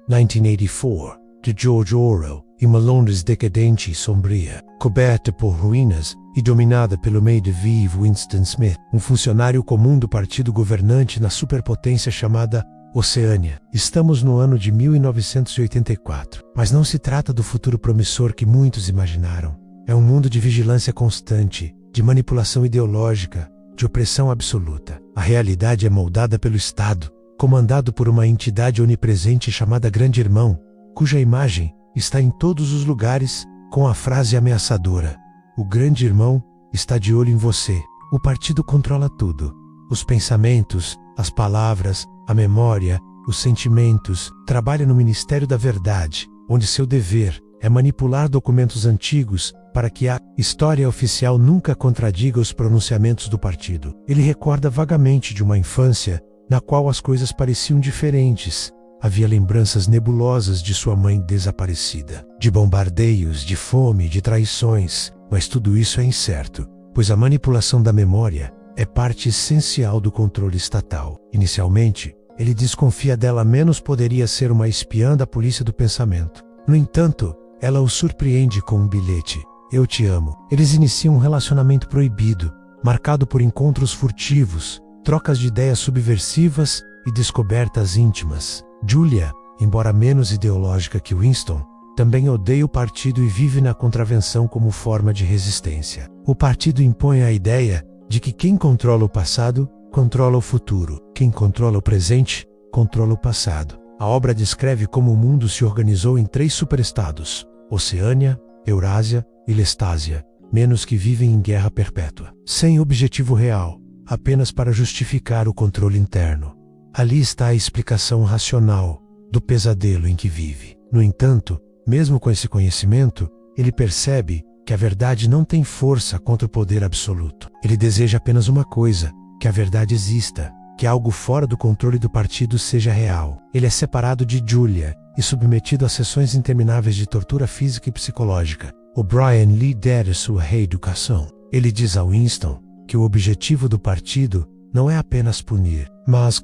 1984, de George Orwell, em uma Londres decadente e sombria, coberta por ruínas e dominada pelo meio vivo Winston Smith, um funcionário comum do partido governante na superpotência chamada Oceânia. Estamos no ano de 1984, mas não se trata do futuro promissor que muitos imaginaram. É um mundo de vigilância constante, de manipulação ideológica, de opressão absoluta. A realidade é moldada pelo Estado, comandado por uma entidade onipresente chamada Grande Irmão, cuja imagem está em todos os lugares com a frase ameaçadora: o Grande Irmão está de olho em você. O partido controla tudo: os pensamentos, as palavras, a memória, os sentimentos. Trabalha no Ministério da Verdade, onde seu dever é manipular documentos antigos para que a história oficial nunca contradiga os pronunciamentos do partido. Ele recorda vagamente de uma infância na qual as coisas pareciam diferentes. Havia lembranças nebulosas de sua mãe desaparecida, de bombardeios, de fome, de traições, mas tudo isso é incerto, pois a manipulação da memória é parte essencial do controle estatal. Inicialmente, ele desconfia dela, menos poderia ser uma espiã da polícia do pensamento. No entanto, ela o surpreende com um bilhete: eu te amo. Eles iniciam um relacionamento proibido, marcado por encontros furtivos, trocas de ideias subversivas e descobertas íntimas. Julia, embora menos ideológica que Winston, também odeia o partido e vive na contravenção como forma de resistência. O partido impõe a ideia de que quem controla o passado, controla o futuro. Quem controla o presente, controla o passado. A obra descreve como o mundo se organizou em 3 superestados: Oceânia, Eurásia e Lestásia, menos que vivem em guerra perpétua, sem objetivo real, apenas para justificar o controle interno. Ali está a explicação racional do pesadelo em que vive. No entanto, mesmo com esse conhecimento, ele percebe que a verdade não tem força contra o poder absoluto. Ele deseja apenas uma coisa: que a verdade exista, que algo fora do controle do partido seja real. Ele é separado de Julia e submetido a sessões intermináveis de tortura física e psicológica. O'Brien lidera sua reeducação. Ele diz a Winston que o objetivo do partido não é apenas punir, mas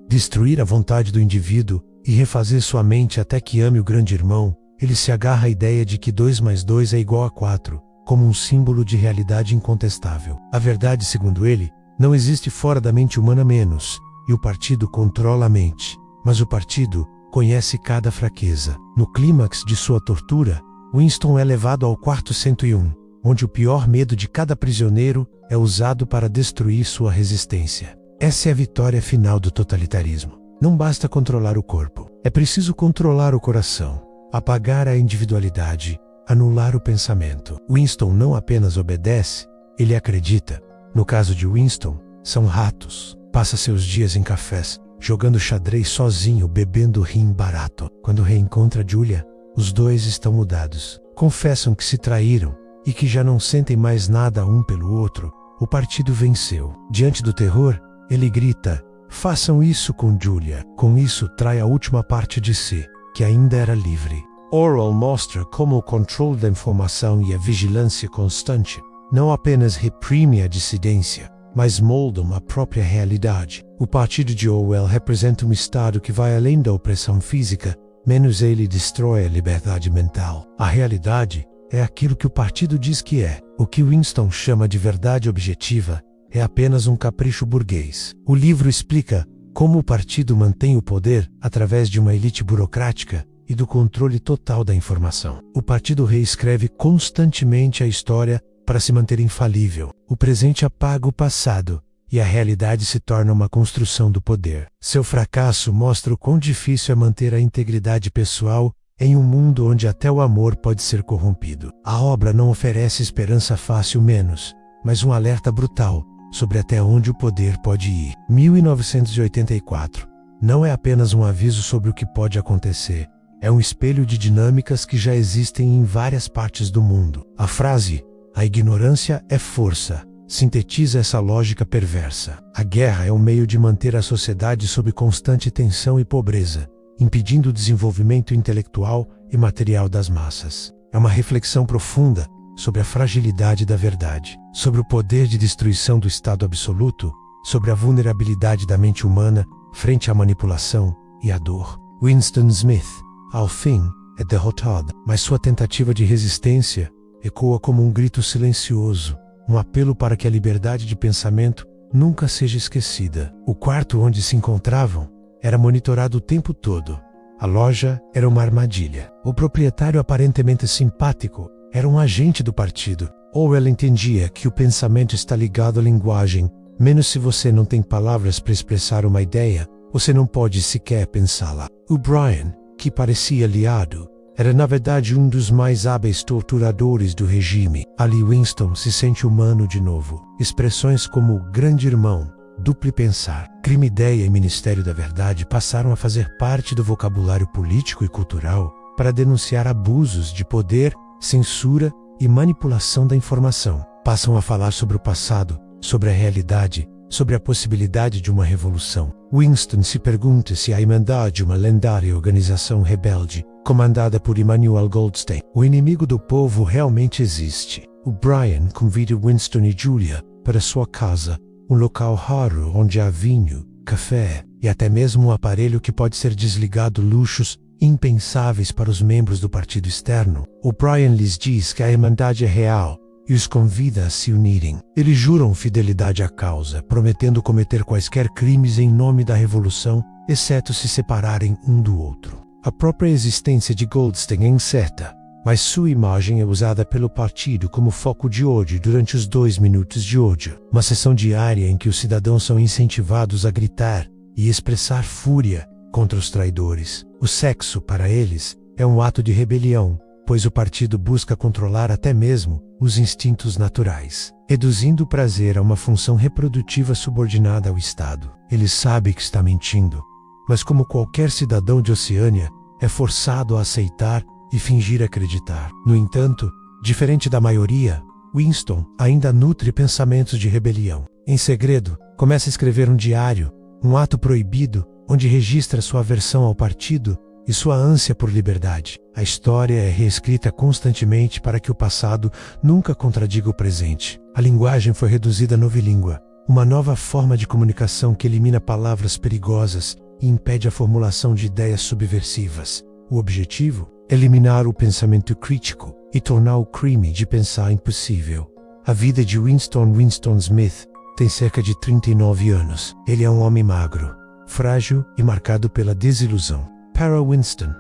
destruir a vontade do indivíduo e refazer sua mente até que ame o Grande Irmão. Ele se agarra à ideia de que 2 mais 2 é igual a 4, como um símbolo de realidade incontestável. A verdade, segundo ele, não existe fora da mente humana, menos, e o partido controla a mente. Mas o partido conhece cada fraqueza. No clímax de sua tortura, Winston é levado ao quarto 101, onde o pior medo de cada prisioneiro é usado para destruir sua resistência. Essa é a vitória final do totalitarismo. Não basta controlar o corpo, é preciso controlar o coração, apagar a individualidade, anular o pensamento. Winston não apenas obedece, ele acredita. No caso de Winston, são ratos. Passa seus dias em cafés, jogando xadrez sozinho, bebendo rim barato. Quando reencontra Julia, os dois estão mudados. Confessam que se traíram e que já não sentem mais nada um pelo outro. O partido venceu. Diante do terror, ele grita: façam isso com Julia. Com isso, trai a última parte de si, que ainda era livre. Orwell mostra como o controle da informação e a vigilância constante não apenas reprime a dissidência, mas moldam a própria realidade. O partido de Orwell representa um estado que vai além da opressão física, menos ele destrói a liberdade mental. A realidade é aquilo que o partido diz que é. O que Winston chama de verdade objetiva é apenas um capricho burguês. O livro explica como o partido mantém o poder através de uma elite burocrática e do controle total da informação. O partido reescreve constantemente a história para se manter infalível. O presente apaga o passado e a realidade se torna uma construção do poder. Seu fracasso mostra o quão difícil é manter a integridade pessoal em um mundo onde até o amor pode ser corrompido. A obra não oferece esperança fácil, menos, mas um alerta brutal sobre até onde o poder pode ir. 1984 não é apenas um aviso sobre o que pode acontecer, é um espelho de dinâmicas que já existem em várias partes do mundo. A frase "a ignorância é força" sintetiza essa lógica perversa. A guerra é um meio de manter a sociedade sob constante tensão e pobreza, impedindo o desenvolvimento intelectual e material das massas. É uma reflexão profunda sobre a fragilidade da verdade, sobre o poder de destruição do Estado absoluto, sobre a vulnerabilidade da mente humana frente à manipulação e à dor. Winston Smith, ao fim, é derrotado, mas sua tentativa de resistência ecoa como um grito silencioso, um apelo para que a liberdade de pensamento nunca seja esquecida. O quarto onde se encontravam era monitorado o tempo todo. A loja era uma armadilha. O proprietário, aparentemente simpático, era um agente do partido. Orwell entendia que o pensamento está ligado à linguagem, menos se você não tem palavras para expressar uma ideia, você não pode sequer pensá-la. O Brian, que parecia aliado, era na verdade um dos mais hábeis torturadores do regime. Ali Winston se sente humano de novo. Expressões como grande irmão, duplo pensar, crime-ideia e Ministério da Verdade passaram a fazer parte do vocabulário político e cultural para denunciar abusos de poder, censura e manipulação da informação. Passam a falar sobre o passado, sobre a realidade, sobre a possibilidade de uma revolução. Winston se pergunta se a Irmandade, uma lendária organização rebelde, comandada por Emmanuel Goldstein, o inimigo do povo, realmente existe. O Brian convida Winston e Julia para sua casa, um local raro onde há vinho, café e até mesmo um aparelho que pode ser desligado, luxos impensáveis para os membros do partido externo. O Brian lhes diz que a Irmandade é real e os convida a se unirem. Eles juram fidelidade à causa, prometendo cometer quaisquer crimes em nome da revolução, exceto se separarem um do outro. A própria existência de Goldstein é incerta, mas sua imagem é usada pelo partido como foco de ódio durante os 2 minutos de ódio, uma sessão diária em que os cidadãos são incentivados a gritar e expressar fúria contra os traidores. O sexo, para eles, é um ato de rebelião, pois o partido busca controlar até mesmo os instintos naturais, reduzindo o prazer a uma função reprodutiva subordinada ao Estado. Ele sabe que está mentindo, mas como qualquer cidadão de Oceânia, é forçado a aceitar e fingir acreditar. No entanto, diferente da maioria, Winston ainda nutre pensamentos de rebelião. Em segredo, começa a escrever um diário, um ato proibido, onde registra sua aversão ao partido e sua ânsia por liberdade. A história é reescrita constantemente para que o passado nunca contradiga o presente. A linguagem foi reduzida à novilíngua, uma nova forma de comunicação que elimina palavras perigosas e impede a formulação de ideias subversivas. O objetivo? Eliminar o pensamento crítico e tornar o crime de pensar impossível. A vida de Winston Smith tem cerca de 39 anos. Ele é um homem magro, frágil e marcado pela desilusão. Para Winston,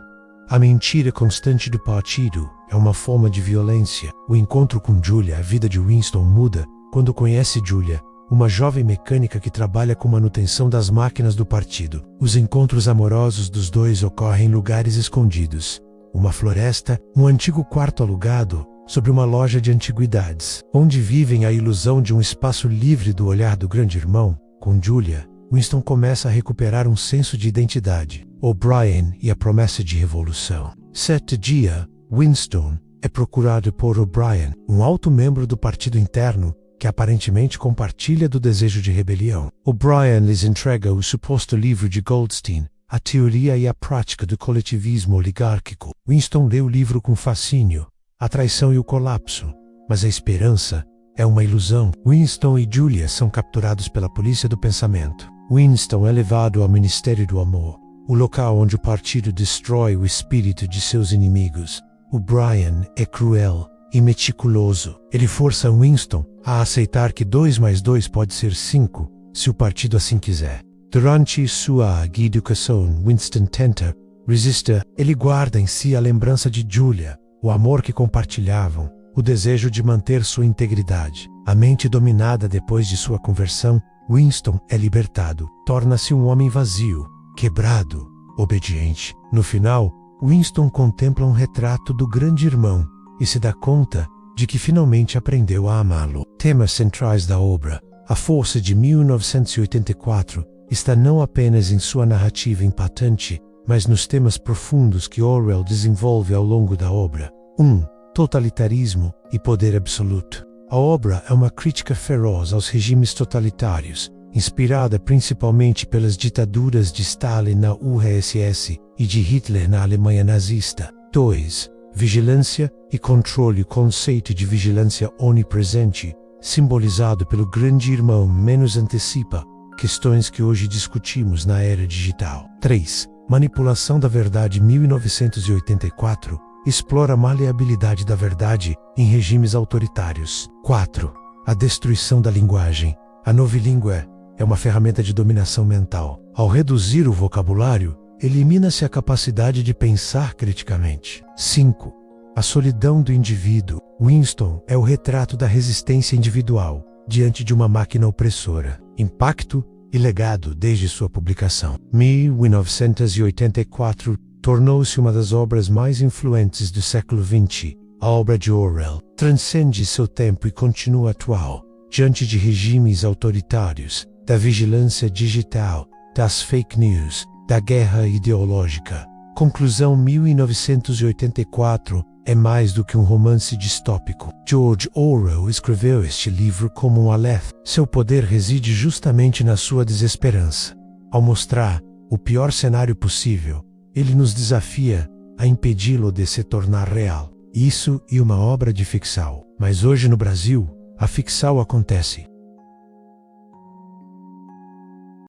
a mentira constante do partido é uma forma de violência. O encontro com Julia, a vida de Winston muda quando conhece Julia, uma jovem mecânica que trabalha com manutenção das máquinas do partido. Os encontros amorosos dos dois ocorrem em lugares escondidos. Uma floresta, um antigo quarto alugado, sobre uma loja de antiguidades, onde vivem a ilusão de um espaço livre do olhar do grande irmão. Com Julia, Winston começa a recuperar um senso de identidade. O'Brien e a promessa de revolução. Certo dia, Winston é procurado por O'Brien, um alto membro do partido interno que aparentemente compartilha do desejo de rebelião. O'Brien lhes entrega o suposto livro de Goldstein, A Teoria e a Prática do Coletivismo Oligárquico. Winston lê o livro com fascínio, A Traição e o Colapso, mas a esperança é uma ilusão. Winston e Julia são capturados pela polícia do pensamento. Winston é levado ao Ministério do Amor, o local onde o partido destrói o espírito de seus inimigos. O Brian é cruel e meticuloso. Ele força Winston a aceitar que 2 mais 2 pode ser 5, se o partido assim quiser. Durante sua educação, Winston tenta resistir. Ele guarda em si a lembrança de Julia, o amor que compartilhavam, o desejo de manter sua integridade. A mente dominada depois de sua conversão, Winston é libertado. Torna-se um homem vazio, quebrado, obediente. No final, Winston contempla um retrato do grande irmão e se dá conta de que finalmente aprendeu a amá-lo. Temas centrais da obra. A força de 1984 está não apenas em sua narrativa impactante, mas nos temas profundos que Orwell desenvolve ao longo da obra. 1. Totalitarismo e poder absoluto. A obra é uma crítica feroz aos regimes totalitários, inspirada principalmente pelas ditaduras de Stalin na URSS e de Hitler na Alemanha nazista. 2. Vigilância e controle. O conceito de vigilância onipresente, simbolizado pelo grande irmão, menos antecipa questões que hoje discutimos na era digital. 3. Manipulação da Verdade, 1984, explora a maleabilidade da verdade em regimes autoritários. 4. A destruição da linguagem. A novilíngua é uma ferramenta de dominação mental. Ao reduzir o vocabulário, elimina-se a capacidade de pensar criticamente. 5. A solidão do indivíduo. Winston é o retrato da resistência individual diante de uma máquina opressora. Impacto e legado desde sua publicação. 1984 tornou-se uma das obras mais influentes do século XX. A obra de Orwell transcende seu tempo e continua atual, diante de regimes autoritários, da vigilância digital, das fake news, da guerra ideológica. Conclusão: 1984 é mais do que um romance distópico. George Orwell escreveu este livro como um alerta. Seu poder reside justamente na sua desesperança. Ao mostrar o pior cenário possível, ele nos desafia a impedi-lo de se tornar real. Isso e uma obra de ficção. Mas hoje no Brasil, a ficção acontece.